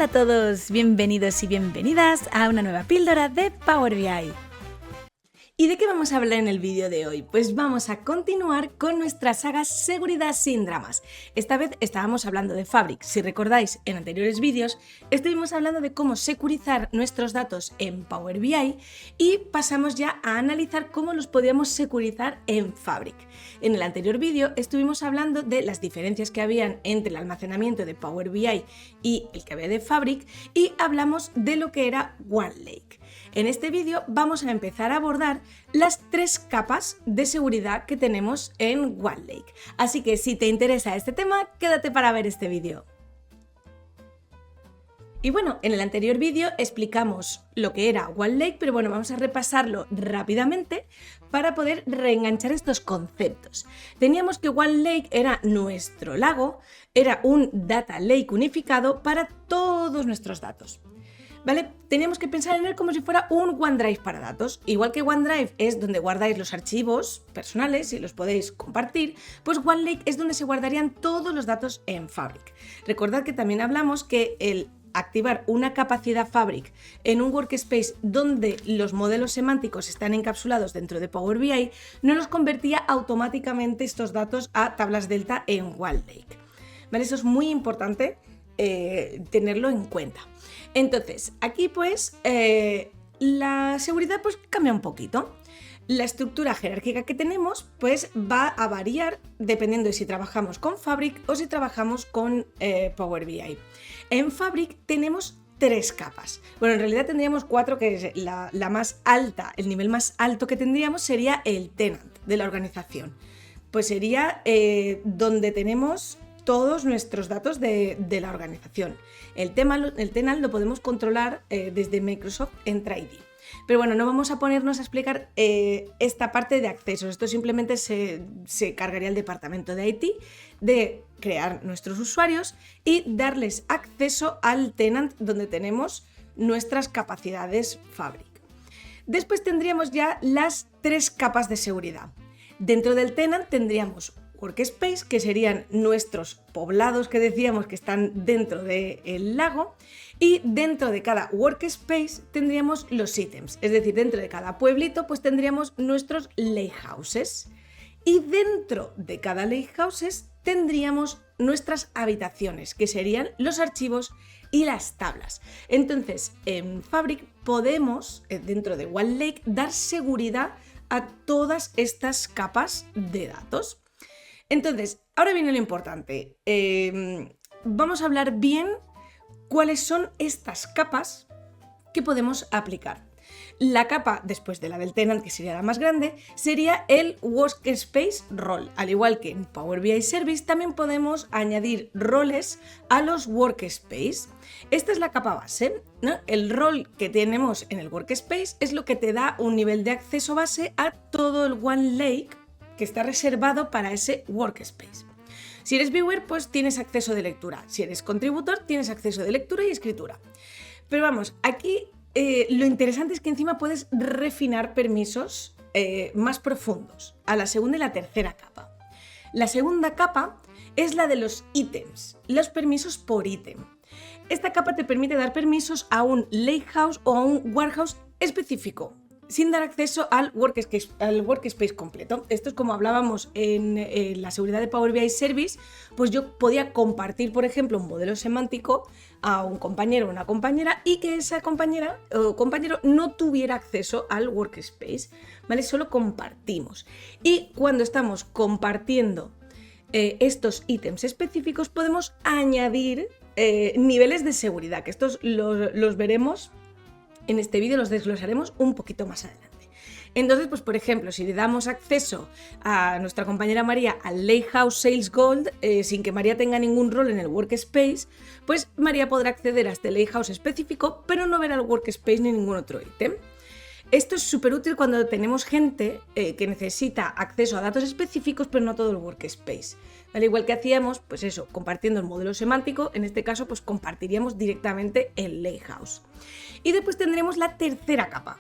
a todos, bienvenidos y bienvenidas a una nueva píldora de Power BI. ¿Y de qué vamos a hablar en el vídeo de hoy? Pues vamos a continuar con nuestra saga Seguridad sin dramas. Esta vez estábamos hablando de Fabric. Si recordáis, en anteriores vídeos estuvimos hablando de cómo securizar nuestros datos en Power BI y pasamos ya a analizar cómo los podíamos securizar en Fabric. En el anterior vídeo estuvimos hablando de las diferencias que habían entre el almacenamiento de Power BI y el que había de Fabric y hablamos de lo que era OneLake. En este vídeo vamos a empezar a abordar las 3 capas de seguridad que tenemos en OneLake. Así que si te interesa este tema, quédate para ver este vídeo. Y bueno, en el anterior vídeo explicamos lo que era OneLake, pero bueno, vamos a repasarlo rápidamente para poder reenganchar estos conceptos. Teníamos que OneLake era nuestro lago, era un data lake unificado para todos nuestros datos. ¿Vale? Teníamos que pensar en él como si fuera un OneDrive para datos. Igual que OneDrive es donde guardáis los archivos personales y los podéis compartir, pues OneLake es donde se guardarían todos los datos en Fabric. Recordad que también hablamos que el activar una capacidad Fabric en un workspace donde los modelos semánticos están encapsulados dentro de Power BI no nos convertía automáticamente estos datos a tablas delta en OneLake. ¿Vale? Eso es muy importante tenerlo en cuenta. Entonces, aquí pues la seguridad pues cambia un poquito. La estructura jerárquica que tenemos pues va a variar dependiendo de si trabajamos con Fabric o si trabajamos con Power BI. En Fabric tenemos 3 capas. Bueno, en realidad tendríamos 4, que es la más alta, el nivel más alto que tendríamos sería el tenant de la organización. Pues sería donde tenemos todos nuestros datos de la organización. El tenant lo podemos controlar desde Microsoft Entra ID. Pero bueno, no vamos a ponernos a explicar esta parte de accesos. Esto simplemente se cargaría el departamento de IT de crear nuestros usuarios y darles acceso al tenant donde tenemos nuestras capacidades Fabric. Después tendríamos ya las 3 capas de seguridad. Dentro del tenant tendríamos workspace, que serían nuestros poblados que decíamos que están dentro del lago, y dentro de cada workspace tendríamos los ítems, es decir, dentro de cada pueblito pues tendríamos nuestros lakehouses, y dentro de cada lakehouses tendríamos nuestras habitaciones, que serían los archivos y las tablas. Entonces, en Fabric podemos, dentro de OneLake, dar seguridad a todas estas capas de datos. Entonces, ahora viene lo importante. Vamos a hablar bien cuáles son estas capas que podemos aplicar. La capa después de la del tenant, que sería la más grande, sería el Workspace Role. Al igual que en Power BI Service, también podemos añadir roles a los Workspace. Esta es la capa base, ¿no? El role que tenemos en el Workspace es lo que te da un nivel de acceso base a todo el OneLake que está reservado para ese workspace. Si eres viewer, pues tienes acceso de lectura. Si eres contributor, tienes acceso de lectura y escritura. Pero vamos, aquí lo interesante es que encima puedes refinar permisos más profundos a la segunda y la tercera capa. La segunda capa es la de los ítems, los permisos por ítem. Esta capa te permite dar permisos a un lakehouse o a un warehouse específico, sin dar acceso al workspace completo. Esto es como hablábamos en la seguridad de Power BI Service, pues yo podía compartir, por ejemplo, un modelo semántico a un compañero o una compañera y que esa compañera o compañero no tuviera acceso al workspace, ¿vale? Solo compartimos. Y cuando estamos compartiendo estos ítems específicos, podemos añadir niveles de seguridad, que estos los veremos en este vídeo, los desglosaremos un poquito más adelante. Entonces, pues por ejemplo, si le damos acceso a nuestra compañera María al Lakehouse Sales Gold, sin que María tenga ningún rol en el workspace, pues María podrá acceder a este Lakehouse específico, pero no verá el workspace ni ningún otro ítem. Esto es súper útil cuando tenemos gente que necesita acceso a datos específicos, pero no todo el workspace. Al igual que hacíamos, pues eso, compartiendo el modelo semántico, en este caso, pues compartiríamos directamente el Lakehouse. Y después tendremos la tercera capa.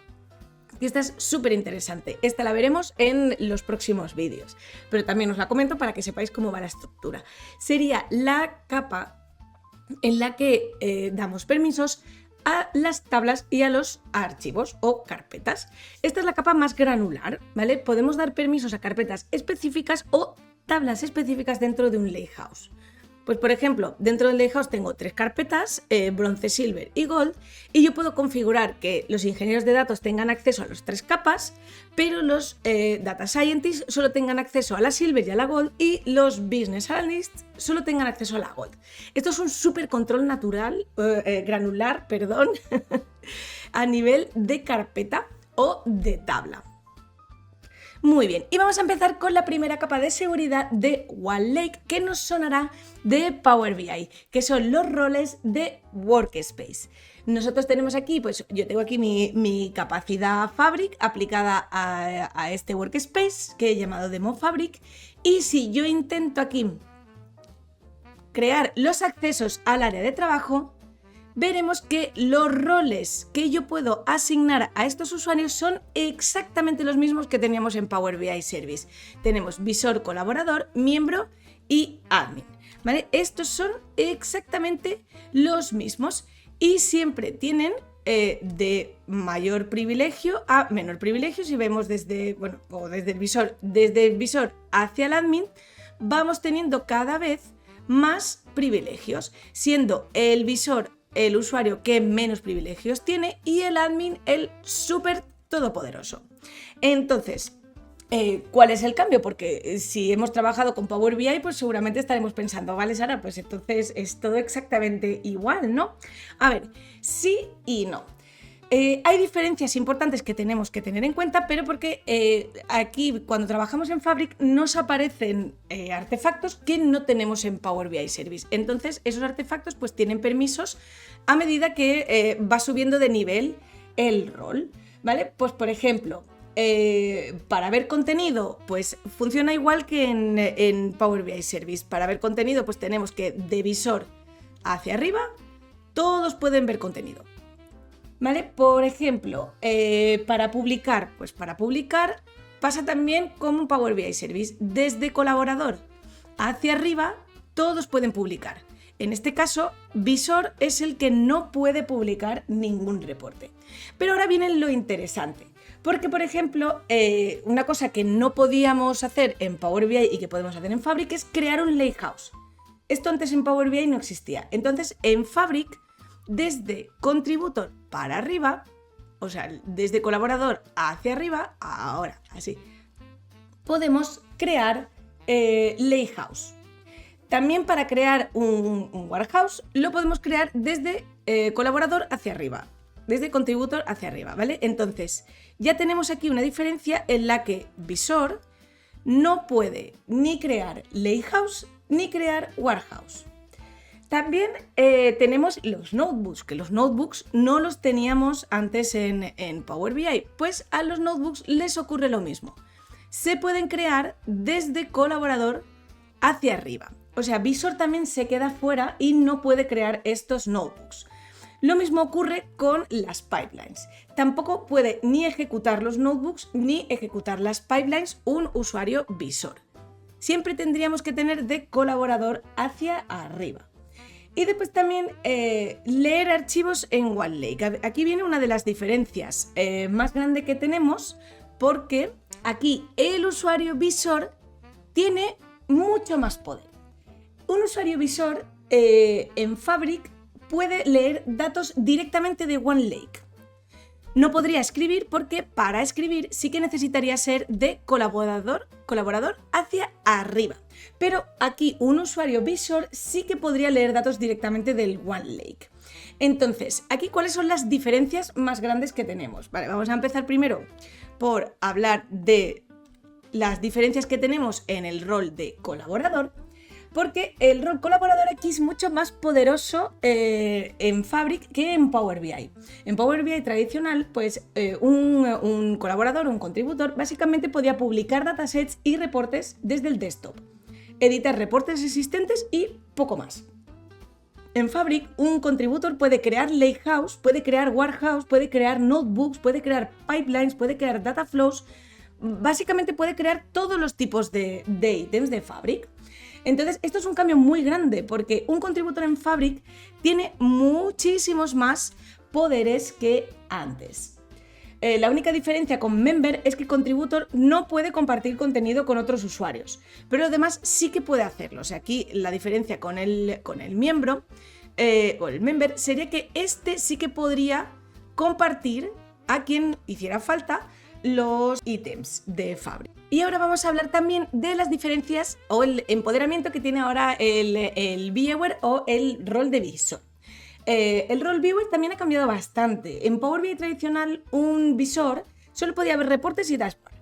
Y esta es súper interesante. Esta la veremos en los próximos vídeos, pero también os la comento para que sepáis cómo va la estructura. Sería la capa en la que damos permisos a las tablas y a los archivos o carpetas. Esta es la capa más granular, ¿vale? Podemos dar permisos a carpetas específicas o tablas específicas dentro de un lakehouse. Pues por ejemplo, dentro del lakehouse tengo 3 carpetas, bronce, silver y gold, y yo puedo configurar que los ingenieros de datos tengan acceso a las 3 capas, pero los data scientists solo tengan acceso a la silver y a la gold, y los business analysts solo tengan acceso a la gold. Esto es un súper control granular, a nivel de carpeta o de tabla. Muy bien, y vamos a empezar con la primera capa de seguridad de OneLake, que nos sonará de Power BI, que son los roles de Workspace. Nosotros tenemos aquí, pues yo tengo aquí mi capacidad Fabric aplicada a este Workspace, que he llamado Demo Fabric, y si yo intento aquí crear los accesos al área de trabajo, veremos que los roles que yo puedo asignar a estos usuarios son exactamente los mismos que teníamos en Power BI Service. Tenemos visor, colaborador, miembro y admin, ¿vale? Estos son exactamente los mismos y siempre tienen de mayor privilegio a menor privilegio. Si vemos desde el visor hacia el admin, vamos teniendo cada vez más privilegios, siendo el visor el usuario que menos privilegios tiene y el admin el súper todopoderoso. Entonces, ¿cuál es el cambio? Porque si hemos trabajado con Power BI, pues seguramente estaremos pensando, vale, Sara, pues entonces es todo exactamente igual, ¿no? A ver, sí y no. Hay diferencias importantes que tenemos que tener en cuenta, pero porque aquí cuando trabajamos en Fabric nos aparecen artefactos que no tenemos en Power BI Service. Entonces esos artefactos pues tienen permisos a medida que va subiendo de nivel el rol, ¿vale? Pues por ejemplo, para ver contenido pues funciona igual que en Power BI Service. Para ver contenido pues tenemos que de visor hacia arriba todos pueden ver contenido. ¿Vale? Por ejemplo, para publicar, pues para publicar pasa también como en Power BI Service. Desde colaborador hacia arriba, todos pueden publicar. En este caso, visor es el que no puede publicar ningún reporte. Pero ahora viene lo interesante. Porque, por ejemplo, una cosa que no podíamos hacer en Power BI y que podemos hacer en Fabric es crear un lakehouse. Esto antes en Power BI no existía. Entonces, en Fabric, desde contributor para arriba, o sea, desde colaborador hacia arriba, ahora, así, podemos crear lakehouse. También para crear un warehouse lo podemos crear desde colaborador hacia arriba, desde contributor hacia arriba, ¿vale? Entonces, ya tenemos aquí una diferencia en la que visor no puede ni crear lakehouse ni crear warehouse. También tenemos los notebooks, que los notebooks no los teníamos antes en Power BI, pues a los notebooks les ocurre lo mismo. Se pueden crear desde colaborador hacia arriba. O sea, visor también se queda fuera y no puede crear estos notebooks. Lo mismo ocurre con las pipelines. Tampoco puede ni ejecutar los notebooks ni ejecutar las pipelines un usuario visor. Siempre tendríamos que tener de colaborador hacia arriba. Y después también leer archivos en OneLake. Aquí viene una de las diferencias más grandes que tenemos, porque aquí el usuario visor tiene mucho más poder. Un usuario visor en Fabric puede leer datos directamente de OneLake. No podría escribir porque para escribir sí que necesitaría ser de colaborador hacia arriba. Pero aquí un usuario visor sí que podría leer datos directamente del OneLake. Entonces, aquí ¿cuáles son las diferencias más grandes que tenemos? Vale, vamos a empezar primero por hablar de las diferencias que tenemos en el rol de colaborador, porque el rol colaborador aquí es mucho más poderoso en Fabric que en Power BI. En Power BI tradicional, pues un colaborador, un contributor, básicamente podía publicar datasets y reportes desde el desktop, editar reportes existentes y poco más. En Fabric, un contributor puede crear lakehouse, puede crear warehouse, puede crear notebooks, puede crear pipelines, puede crear data flows, básicamente puede crear todos los tipos de ítems de Fabric. Entonces, esto es un cambio muy grande porque un contributor en Fabric tiene muchísimos más poderes que antes. La única diferencia con Member es que Contributor no puede compartir contenido con otros usuarios, pero lo demás sí que puede hacerlo. O sea, aquí la diferencia con el miembro o el Member sería que este sí que podría compartir a quien hiciera falta los ítems de Fabric. Y ahora vamos a hablar también de las diferencias o el empoderamiento que tiene ahora el Viewer o el rol de visor. El rol Viewer también ha cambiado bastante. En Power BI tradicional, un visor solo podía ver reportes y dashboard.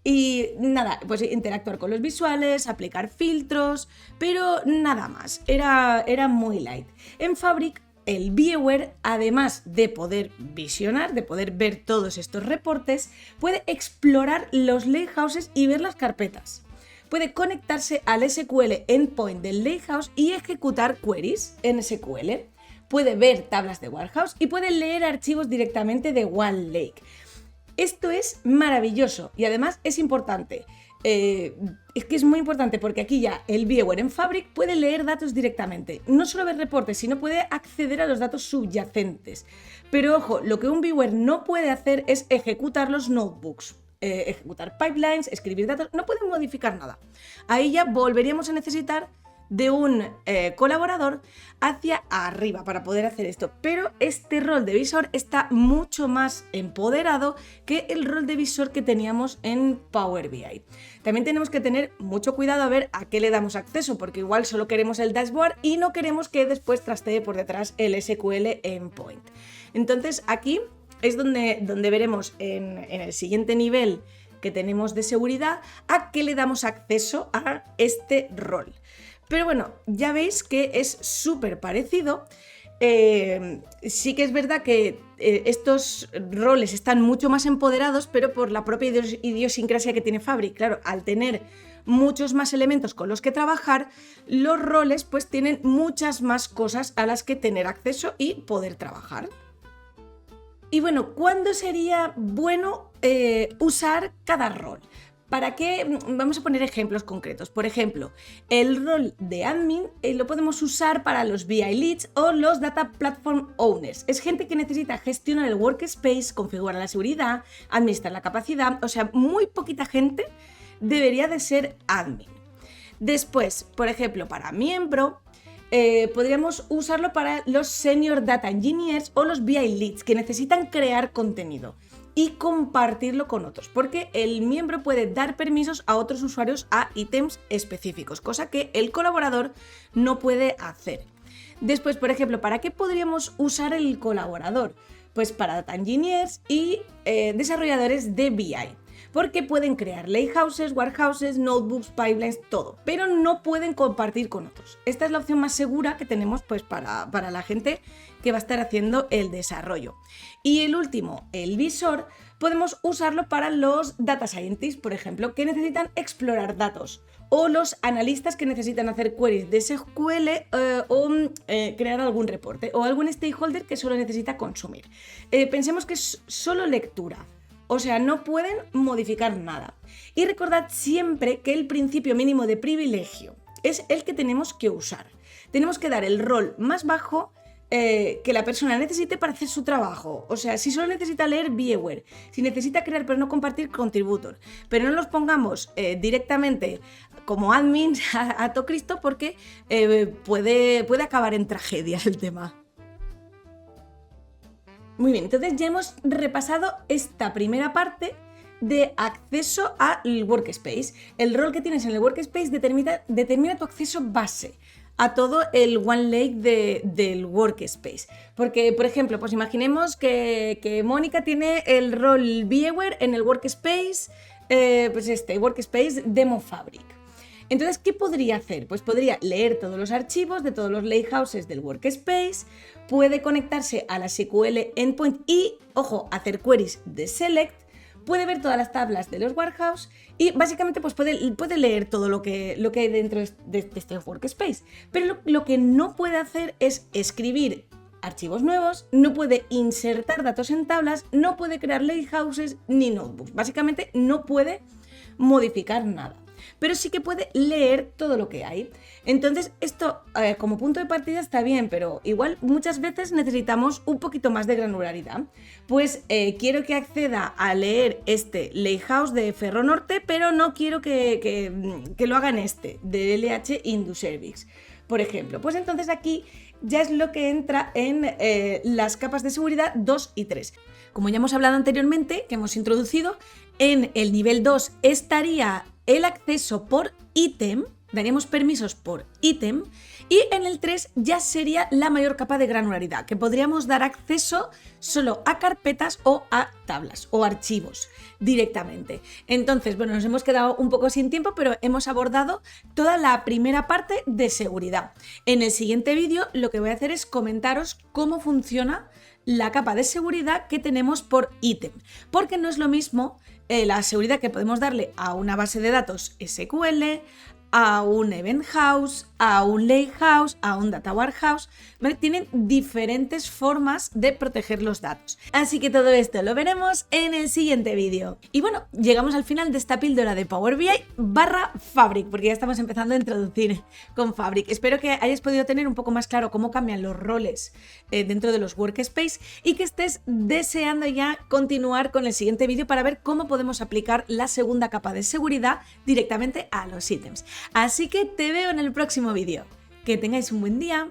Y nada, pues interactuar con los visuales, aplicar filtros, pero nada más. Era muy light. En Fabric, el Viewer, además de poder visionar, de poder ver todos estos reportes, puede explorar los lakehouses y ver las carpetas. Puede conectarse al SQL endpoint del lakehouse y ejecutar queries en SQL. Puede ver tablas de Warehouse y puede leer archivos directamente de OneLake. Esto es maravilloso y además es importante. Es que es muy importante porque aquí ya el Viewer en Fabric puede leer datos directamente. No solo ver reportes, sino puede acceder a los datos subyacentes. Pero ojo, lo que un Viewer no puede hacer es ejecutar los notebooks. Ejecutar pipelines, escribir datos, no pueden modificar nada. Ahí ya volveríamos a necesitar de un colaborador hacia arriba para poder hacer esto, pero este rol de visor está mucho más empoderado que el rol de visor que teníamos en Power BI. También tenemos que tener mucho cuidado a ver a qué le damos acceso, porque igual solo queremos el dashboard y no queremos que después trastee por detrás el SQL endpoint. Entonces aquí es donde veremos en el siguiente nivel que tenemos de seguridad a qué le damos acceso a este rol. Pero bueno, ya veis que es súper parecido. Sí que es verdad que estos roles están mucho más empoderados, pero por la propia idiosincrasia que tiene Fabric. Claro, al tener muchos más elementos con los que trabajar, los roles pues tienen muchas más cosas a las que tener acceso y poder trabajar. Y bueno, ¿cuándo sería bueno usar cada rol? ¿Para qué? Vamos a poner ejemplos concretos. Por ejemplo, el rol de admin lo podemos usar para los BI Leads o los Data Platform Owners. Es gente que necesita gestionar el workspace, configurar la seguridad, administrar la capacidad. O sea, muy poquita gente debería de ser admin. Después, por ejemplo, para miembro, podríamos usarlo para los Senior Data Engineers o los BI Leads que necesitan crear contenido y compartirlo con otros, porque el miembro puede dar permisos a otros usuarios a ítems específicos, cosa que el colaborador no puede hacer. Después, por ejemplo, ¿para qué podríamos usar el colaborador? Pues para Data Engineers y desarrolladores de BI, porque pueden crear lakehouses, warehouses, notebooks, pipelines, todo, pero no pueden compartir con otros. Esta es la opción más segura que tenemos pues, para la gente que va a estar haciendo el desarrollo. Y el último, el visor, podemos usarlo para los data scientists, por ejemplo, que necesitan explorar datos, o los analistas que necesitan hacer queries de SQL o crear algún reporte, o algún stakeholder que solo necesita consumir. Pensemos que es solo lectura. O sea, no pueden modificar nada. Y recordad siempre que el principio mínimo de privilegio es el que tenemos que usar. Tenemos que dar el rol más bajo que la persona necesite para hacer su trabajo. O sea, si solo necesita leer Viewer, si necesita crear pero no compartir Contributor, pero no los pongamos directamente como admin a todo Cristo porque puede acabar en tragedia el tema. Muy bien, entonces ya hemos repasado esta primera parte de acceso al workspace. El rol que tienes en el workspace determina tu acceso base a todo el OneLake del workspace. Porque, por ejemplo, pues imaginemos que Mónica tiene el rol Viewer en el workspace, pues este workspace Demo Fabric. Entonces, ¿qué podría hacer? Pues podría leer todos los archivos de todos los lakehouses del workspace, puede conectarse a la SQL endpoint y, ojo, hacer queries de select, puede ver todas las tablas de los warehouse y básicamente pues puede leer todo lo que hay dentro de este workspace. Pero lo que no puede hacer es escribir archivos nuevos, no puede insertar datos en tablas, no puede crear lakehouses ni notebooks. Básicamente no puede modificar nada. pero sí que puede leer todo lo que hay. Entonces esto como punto de partida está bien, pero igual muchas veces necesitamos un poquito más de granularidad. Pues quiero que acceda a leer este Lighthouse de Ferronorte, pero no quiero que lo haga en este, de LH Induservice, por ejemplo. Pues entonces aquí ya es lo que entra en las capas de seguridad 2 y 3. Como ya hemos hablado anteriormente, que hemos introducido, en el nivel 2 estaría el acceso por ítem, daríamos permisos por ítem, y en el 3 ya sería la mayor capa de granularidad, que podríamos dar acceso solo a carpetas o a tablas o archivos directamente. Entonces, bueno, nos hemos quedado un poco sin tiempo, pero hemos abordado toda la primera parte de seguridad. En el siguiente vídeo lo que voy a hacer es comentaros cómo funciona la capa de seguridad que tenemos por ítem, porque no es lo mismo la seguridad que podemos darle a una base de datos SQL, a un Event House, a un Lakehouse, a un Data Warehouse, ¿vale? Tienen diferentes formas de proteger los datos. Así que todo esto lo veremos en el siguiente vídeo. Y bueno, llegamos al final de esta píldora de Power BI barra Fabric, porque ya estamos empezando a introducir con Fabric. Espero que hayas podido tener un poco más claro cómo cambian los roles dentro de los Workspace y que estés deseando ya continuar con el siguiente vídeo para ver cómo podemos aplicar la segunda capa de seguridad directamente a los ítems. Así que te veo en el próximo vídeo. Que tengáis un buen día.